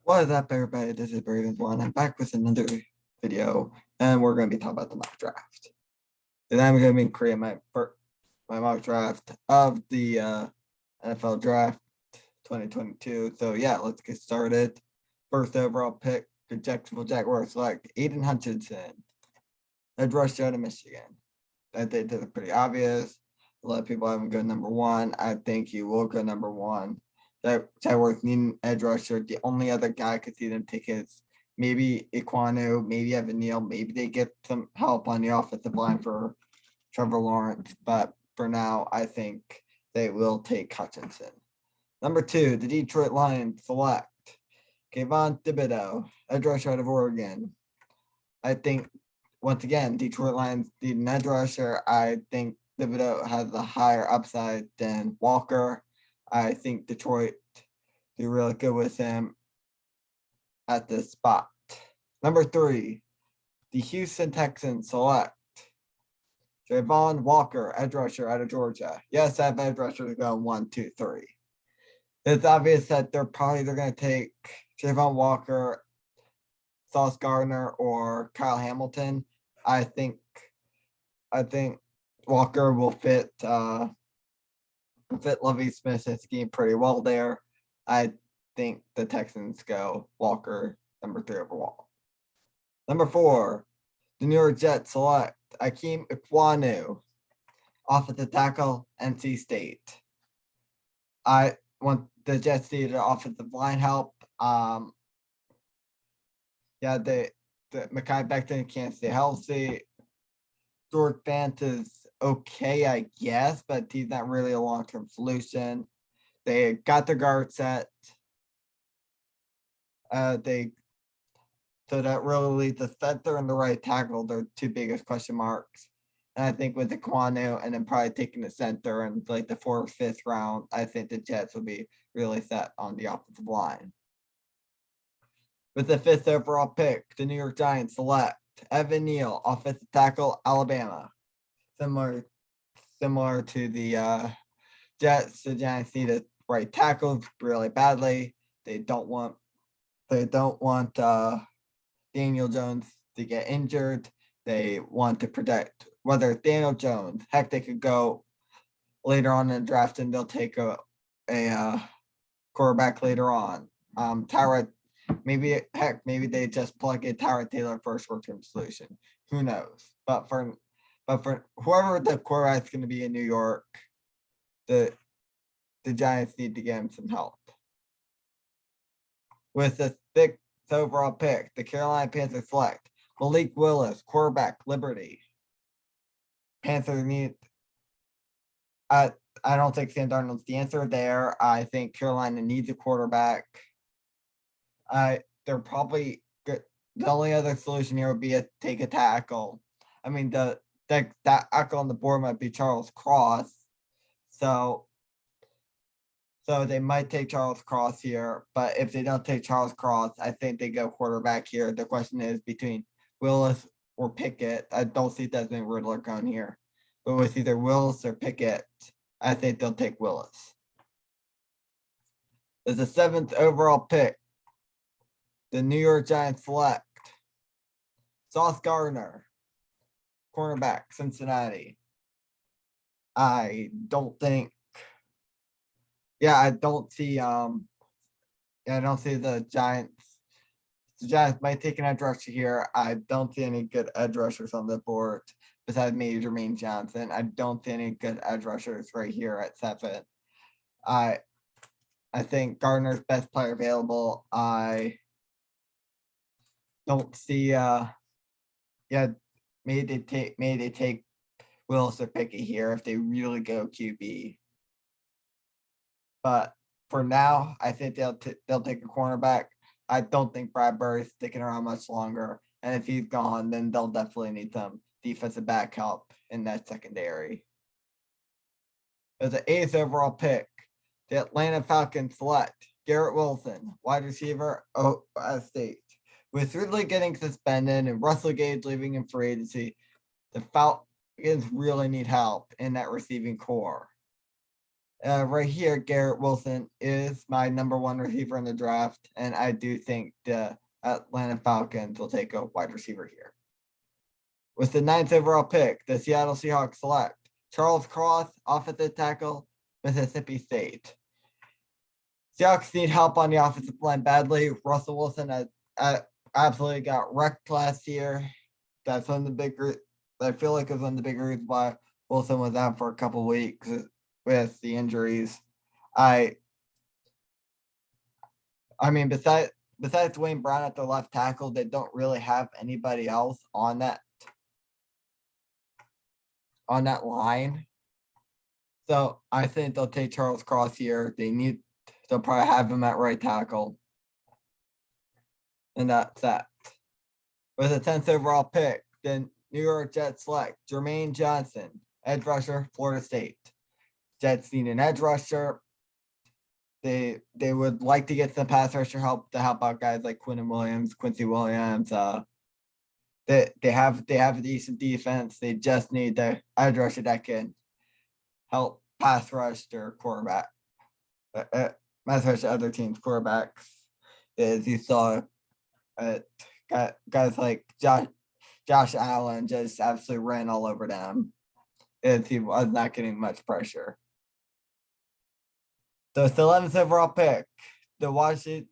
What is up, everybody? This is Braden1. I'm back with another video, and we're going to be talking about the mock draft. And I'm going to be creating my mock draft of the NFL Draft 2022. So yeah, let's get started. First overall pick, the Jacksonville Jaguars select Aiden Hutchinson, edge rusher out of Michigan. I think that's pretty obvious. A lot of people have him go number one. I think he will go number one. Jaguars need an edge rusher. The only other guy I could see them take is maybe Iquanu, maybe Evan Neal. Maybe they get some help on the offensive line for Trevor Lawrence. But for now, I think they will take Hutchinson. Number two, the Detroit Lions select Kayvon Thibodeau, edge rusher out of Oregon. I think, once again, Detroit Lions need an edge rusher. I think Thibodeau has a higher upside than Walker. I think Detroit do really good with him at this spot. Number three, the Houston Texans select Javon Walker, edge rusher out of Georgia. Yes, I have edge rushers going 1, 2, 3. It's obvious that they're going to take Javon Walker, Sauce Gardner, or Kyle Hamilton. I think Walker will fit Lovie Smith's scheme pretty well there. I think the Texans go Walker number 3 overall. Number 4, the New York Jets select Akeem Iquanu, offensive tackle, NC State. I want the Jets needed offensive line help. The Mekhi Becton can't stay healthy. George Fant is okay, I guess, but he's not really a long-term solution. They got the guard set. So that really leaves the center and the right tackle, their two biggest question marks. And I think with the Iquanu and then probably taking the center and like the 4th, 5th round, I think the Jets will be really set on the offensive line. With the 5th overall pick, the New York Giants select Evan Neal, offensive tackle, Alabama. Similar to the Jets, the Giants need a right tackle really badly. They don't want Daniel Jones to get injured. They want to protect whether it's Daniel Jones. Heck, they could go later on in the draft and they'll take a quarterback later on. Maybe they just plug in Tyrod Taylor for a short-term solution. Who knows? But for whoever the quarterback's going to be in New York, the Giants need to get him some help. With the 6th overall pick, the Carolina Panthers select Malik Willis, quarterback, Liberty. Panthers need. I don't think Sam Darnold's the answer there. I think Carolina needs a quarterback. They're probably good. The only other solution here would be to take a tackle. I mean, that tackle on the board might be Charles Cross. So they might take Charles Cross here, but if they don't take Charles Cross, I think they go quarterback here. The question is between Willis or Pickett. I don't see Desmond Riddler going here, but with either Willis or Pickett, I think they'll take Willis. There's a 7th overall pick. The New York Giants select Sauce Gardner, cornerback, Cincinnati. I don't see the Giants. The Giants might take an edge rusher here. I don't see any good edge rushers on the board besides maybe Jermaine Johnson. I don't see any good edge rushers right here at 7. I think Gardner's best player available. I don't see maybe they take Willis or Pickett here if they really go QB. But for now, I think they'll take a cornerback. I don't think Bradbury's sticking around much longer. And if he's gone, then they'll definitely need some defensive back help in that secondary. There's an 8th overall pick. The Atlanta Falcons select Garrett Wilson, wide receiver, Ohio State. With Ridley getting suspended and Russell Gage leaving in free agency, the Falcons really need help in that receiving core. Right here, Garrett Wilson is my #1 receiver in the draft, and I do think the Atlanta Falcons will take a wide receiver here. With the 9th overall pick, the Seattle Seahawks select Charles Cross, offensive tackle, Mississippi State. Seahawks need help on the offensive line badly. Russell Wilson absolutely got wrecked last year. That's one of the bigger. I feel like it's one of the bigger reasons why Wilson was out for a couple weeks with the injuries. I mean, besides Dwayne Brown at the left tackle, they don't really have anybody else on that line. So I think they'll take Charles Cross here. They'll probably have him at right tackle. And that's that. With a 10th overall pick, the New York Jets select Jermaine Johnson, edge rusher, Florida State. Jets need an edge rusher. They would like to get some pass rusher help to help out guys like Quincy Williams. They have a decent defense. They just need the edge rusher that can help pass rush their quarterback. Pass rush other teams' quarterbacks. As you saw, guys like Josh Allen just absolutely ran all over them. As he was not getting much pressure. The 11th overall pick, the Washington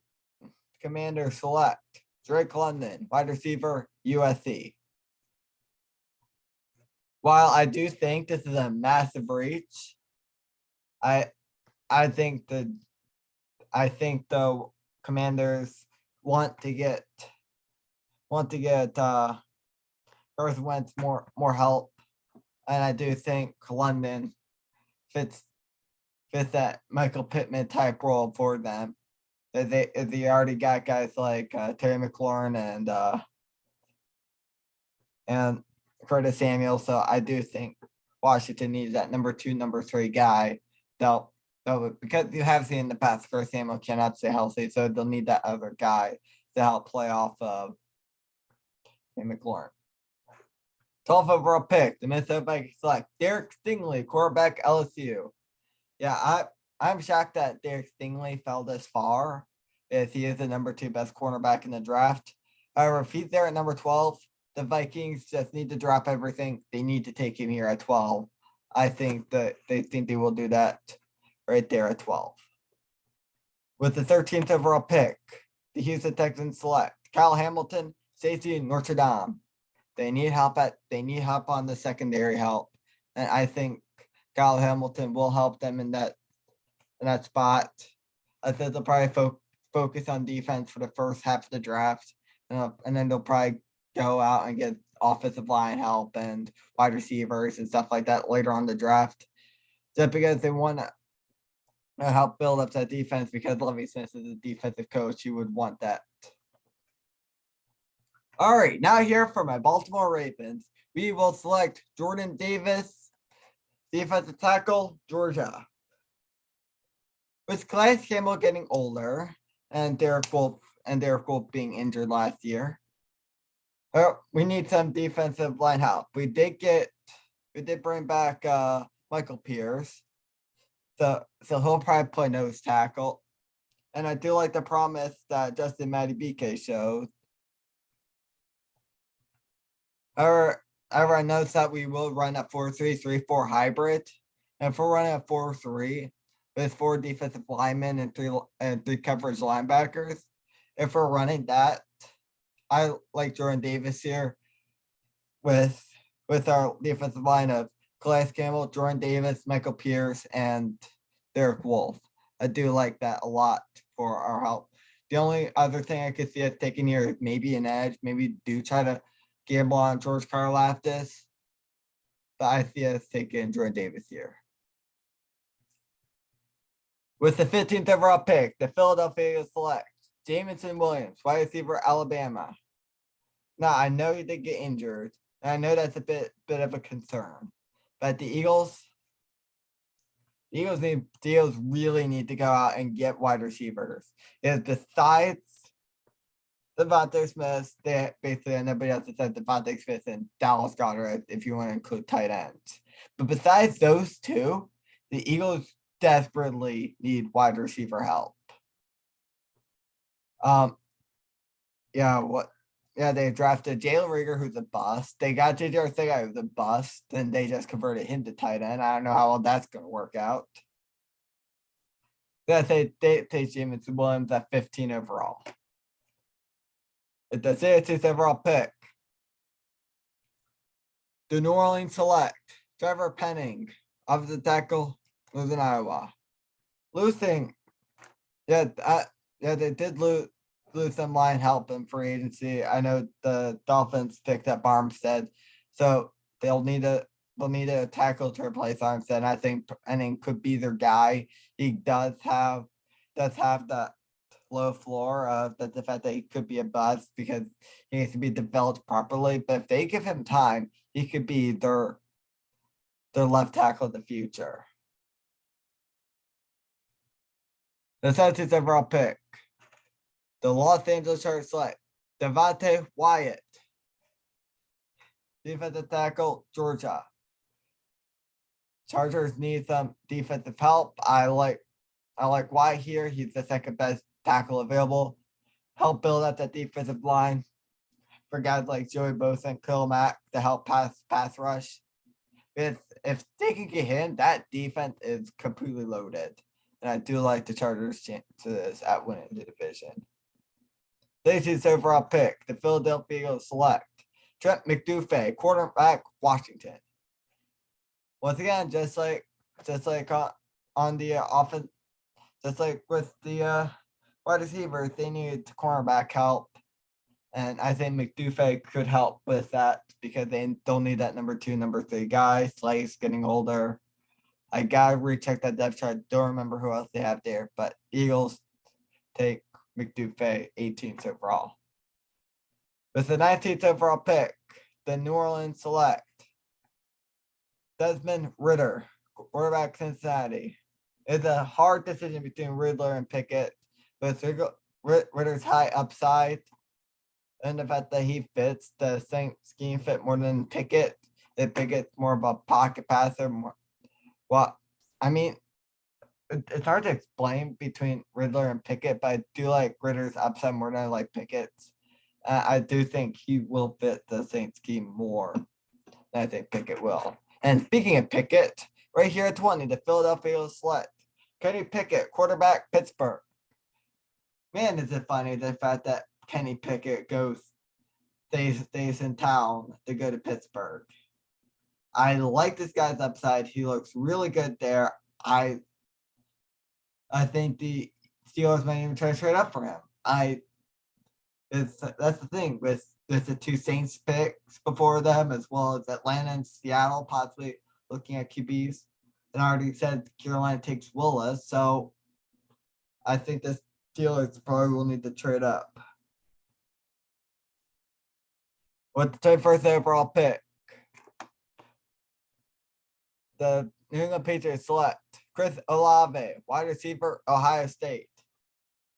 Commanders select Drake London, wide receiver, USC. While I do think this is a massive reach, I think the Commanders want to get Carson Wentz more help, and I do think London fits that Michael Pittman type role for them. They already got guys like Terry McLaurin and Curtis Samuel, so I do think Washington needs that #2, #3 guy. They'll because you have seen in the past Curtis Samuel cannot stay healthy, so they'll need that other guy to help play off of McLaurin. 12th overall pick, the Minnesota Vikings select Derek Stingley, quarterback, LSU. Yeah, I'm shocked that Derek Stingley fell this far, as he is the #2 best cornerback in the draft. However, if he's there at #12, the Vikings just need to drop everything. They need to take him here at 12. I think that they will do that right there at 12. With the 13th overall pick, the Houston Texans select Kyle Hamilton, safety, Notre Dame. They need help on the secondary help, and I think Kyle Hamilton will help them in that spot. I think they'll probably focus on defense for the first half of the draft, and then they'll probably go out and get offensive line help and wide receivers and stuff like that later on the draft, just because they want to help build up that defense, because Lovie Smith is a defensive coach. You would want that. All right, now here for my Baltimore Ravens, we will select Jordan Davis, defensive tackle, Georgia. With Calais Campbell getting older and Derek Wolfe being injured last year, we need some defensive line help. We did bring back Michael Pierce, so he'll probably play nose tackle, and I do like the promise that Justin Madubuike showed. However, I noticed that we will run a 4-3-3-4 hybrid, and if we're running a 4-3 with 4 defensive linemen and 3 coverage linebackers, if we're running that, I like Jordan Davis here with our defensive line of Calais Campbell, Jordan Davis, Michael Pierce, and Derek Wolfe. I do like that a lot for our help. The only other thing I could see us taking here is maybe an edge. Maybe do try to gamble on George Karlaftis, but I see us taking Jordan Davis here. With the 15th overall pick, the Philadelphia Eagles select Jamison Williams, wide receiver, Alabama. Now, I know he did get injured, and I know that's a bit of a concern, but the Eagles really need to go out and get wide receivers. Because besides Devontae Smith, they basically nobody else except Devontae Smith and Dallas Goedert, if you want to include tight ends. But besides those two, the Eagles desperately need wide receiver help. Yeah, what? Yeah, they drafted Jalen Rieger, who's a bust. They got JJ Arcega, who's a bust. Then they just converted him to tight end. I don't know how well that's going to work out. Yeah, they take Jameson Williams at 15 overall. It's the 16th overall pick. The New Orleans select Trevor Penning, offensive tackle, losing Iowa. Losing, they did lose some line help in free agency. I know the Dolphins picked up Armstead, so they'll need a tackle to replace Armstead. I think Penning could be their guy. He does have that low floor of the fact that he could be a bust because he needs to be developed properly. But if they give him time, he could be their left tackle of the future. The 17th overall pick, the Los Angeles Chargers select Devontae Wyatt, defensive tackle, Georgia. Chargers need some defensive help. I like Wyatt here. He's the second best tackle available. Help build up that defensive line for guys like Joey Bosa and Khalil Mack to help pass rush. If they can get him, that defense is completely loaded. And I do like the Chargers' chances at winning the division. 18th overall pick, the Philadelphia Eagles select Trent McDuffie, quarterback, Washington. Once again, just like on the offense, just like with the wide receivers, they needed cornerback help. And I think McDuffie could help with that because they don't need that number 2, number 3 guy. Slay's getting older. I gotta recheck that depth chart. Don't remember who else they have there, but Eagles take McDuffie 18th overall. With the 19th overall pick, the New Orleans select Desmond Ridder, quarterback, Cincinnati. It's a hard decision between Riddler and Pickett, but Ridder's high upside and the fact that he fits the same scheme fit more than Pickett. That Pickett's more of a pocket passer. It's hard to explain between Riddler and Pickett, but I do like Ridder's upside more than I like Pickett's. I do think he will fit the Saints scheme more than I think Pickett will. And speaking of Pickett, right here at 20, the Philadelphia Eagles select Kenny Pickett, quarterback, Pittsburgh. Man, is it funny the fact that Kenny Pickett stays in town to go to Pittsburgh. I like this guy's upside. He looks really good there. I think the Steelers might even try to trade up for him. That's the thing with the 2 Saints picks before them, as well as Atlanta and Seattle possibly looking at QBs. And I already said Carolina takes Willis, so I think the Steelers probably will need to trade up. With the 21st overall pick, the New England Patriots select Chris Olave, wide receiver, Ohio State.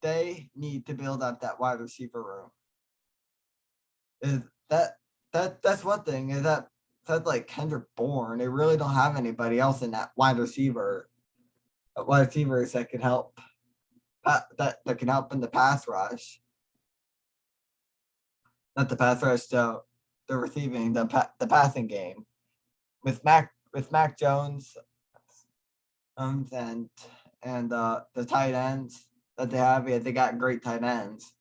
They need to build up that wide receiver room. That's one thing, is that like Kendrick Bourne, they really don't have anybody else in that wide receivers that can help that can help in the pass rush. Not the pass rush, the receiving, the passing game. With Mac Jones and the tight ends that they have, they got great tight ends.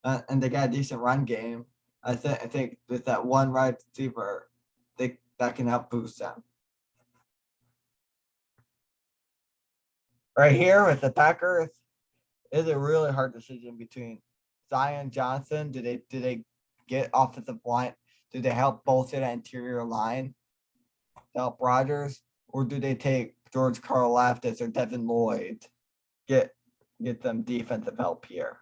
And they got a decent run game. I think with that one wide receiver, that can help boost them. Right here with the Packers, is a really hard decision between Zion Johnson. Do they get offensive line? Do they help bolster that interior line to help Rodgers, or do they take George Karlaftis or Devin Lloyd? Get them defensive help here.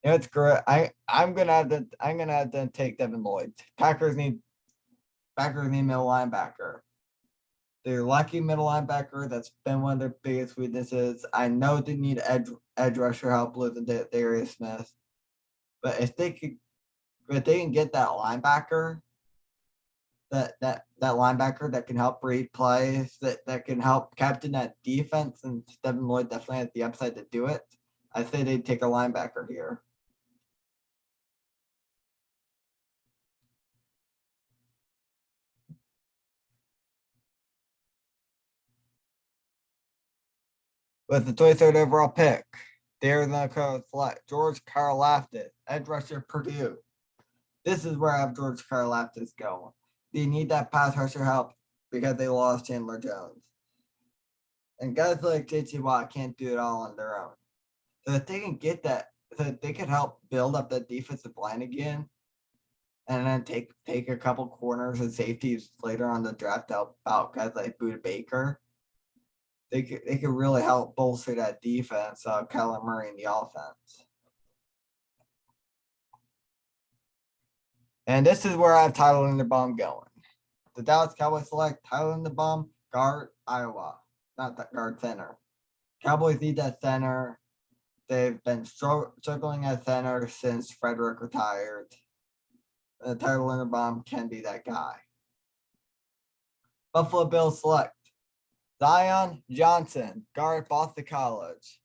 It's great. I'm gonna have to take Devin Lloyd. Packers need middle linebacker. They're lucky middle linebacker. That's been one of their biggest weaknesses. I know they need edge rusher help with Darius Smith, but if they can get that linebacker, that linebacker that can help read plays, that can help captain that defense, and Devin Lloyd definitely has the upside to do it. I say they'd take a linebacker here. With the 23rd overall pick, they're going to select George Karlaftis, edge rusher, Purdue. This is where I have George Karlaftis going. They need that pass rusher help because they lost Chandler Jones. And guys like JT Watt can't do it all on their own. So if they can get that, so if they can help build up that defensive line again, and then take a couple corners and safeties later on the draft out guys like Buda Baker, they could really help bolster that defense, Kyler Murray in the offense. And this is where I have Tyler Linderbaum going. The Dallas Cowboys select Tyler Linderbaum, guard, Iowa. Not that guard, center. Cowboys need that center. They've been struggling at center since Frederick retired. Tyler Linderbaum can be that guy. Buffalo Bills select Zion Johnson, guard, Boston College.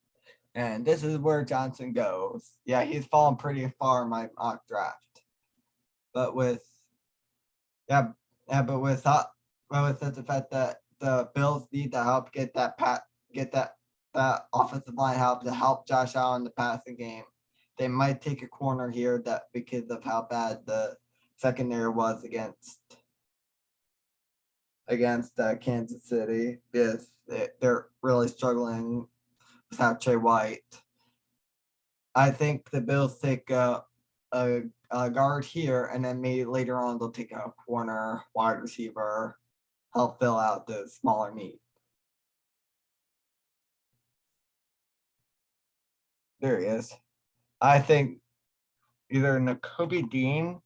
And this is where Johnson goes. Yeah, he's fallen pretty far in my mock draft. But with the fact that the Bills need to help get that offensive line help to help Josh Allen in the passing game, they might take a corner here that because of how bad the secondary was against Kansas City, because they're really struggling without Trey White. I think the Bills take a guard here, and then maybe later on they'll take a corner, wide receiver, help fill out the smaller need. There he is. I think either Nakobe Dean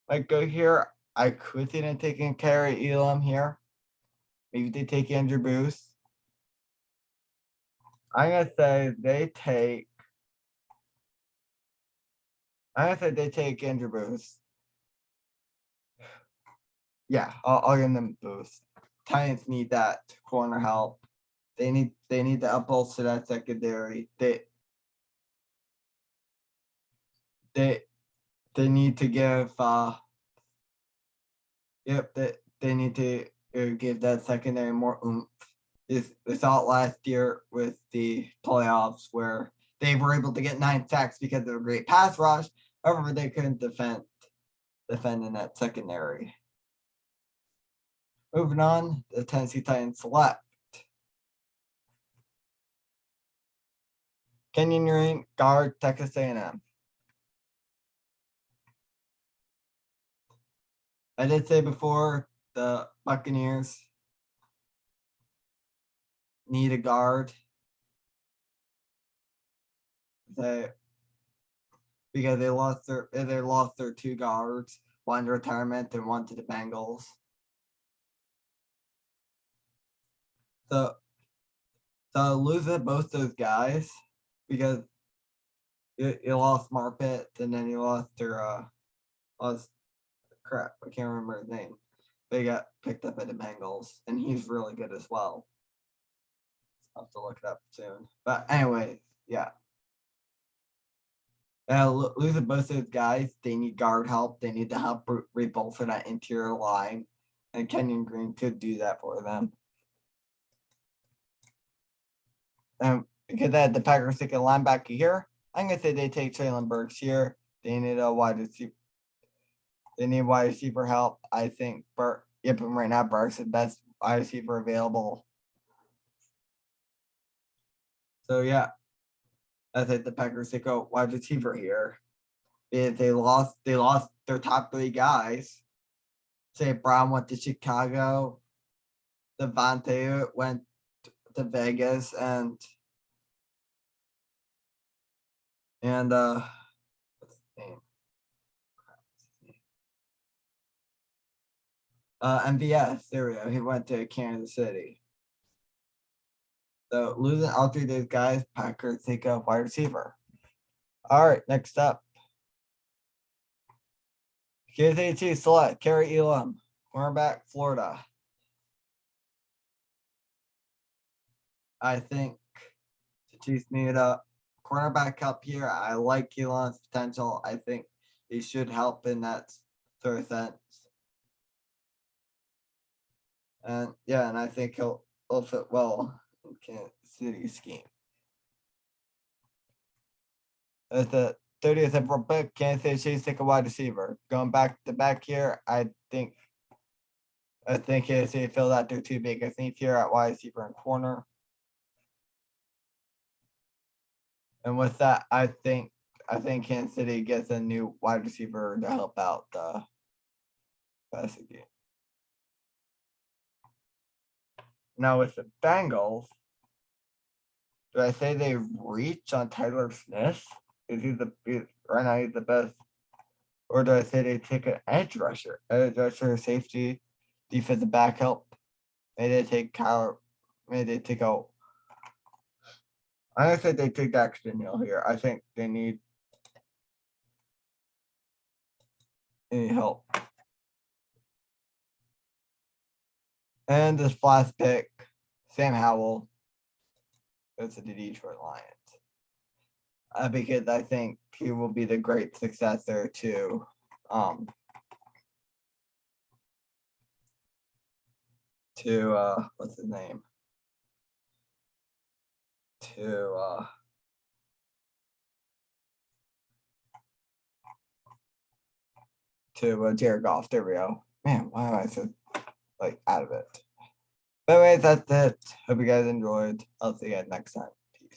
might go here. I could see them taking Kerry Elam here. Maybe they take Andrew Booth. I'm gonna say they take Andrew Booth. Yeah, I'll give them Booth. Titans need that corner help. They need to upbolster that secondary. They need to give they need to give that secondary more oomph. We saw it last year with the playoffs where they were able to get 9 sacks because of a great pass rush. However, they couldn't defend in that secondary. Moving on, the Tennessee Titans select Kenyon Green, guard, Texas A&M. I did say before, the Buccaneers need a guard. Because they lost their 2 guards, one to retirement and one to the Bengals. So losing both those guys because you lost Marpet and then you lost their crap, I can't remember his name. They got picked up at the Bengals, and he's really good as well. I'll have to look it up soon. But anyway, yeah. Losing both those guys, they need guard help. They need to help rebuild for that interior line, and Kenyon Green could do that for them. Because they had the Packers take a linebacker here, I'm gonna say they take Traylon Burks here. They need a wide receiver. They need wide receiver help. I think but right now Burks is the best wide receiver available. So yeah, I think the Packers take a wide receiver here. They lost their top 3 guys. Say Brown went to Chicago, Devontae went to Vegas, and what's his name? MVS, there we go. He went to Kansas City. So losing all 3 of those guys, Packers take a wide receiver. All right, next up. Kansas City select Kerry Elam, Cornerback, Florida. I think the Chiefs need a cornerback up here. I like Keelan's potential. I think he should help in that sort of sense. And yeah, and I think he'll fit well in Kansas City scheme. At the 30th April pick, Kansas City Chiefs take a wide receiver. Going back to back here, I think Kansas City filled out their two biggest needs here at wide receiver and corner. And with that, I think Kansas City gets a new wide receiver to help out the passing game. Now with the Bengals, do I say they reach on Tyler Smith? Is he right now he's the best? Or do I say they take an edge rusher, safety, defensive back help? Maybe they take Kyler. Maybe they take out. I don't think they take Daxton Hill here. I think they need any help. And this last pick, Sam Howell, goes to the Detroit Lions. Because I think he will be the great successor to what's his name? To Jared Goff. There we go. Man, why am I so out of it? But anyways, that's it. Hope you guys enjoyed. I'll see you guys next time.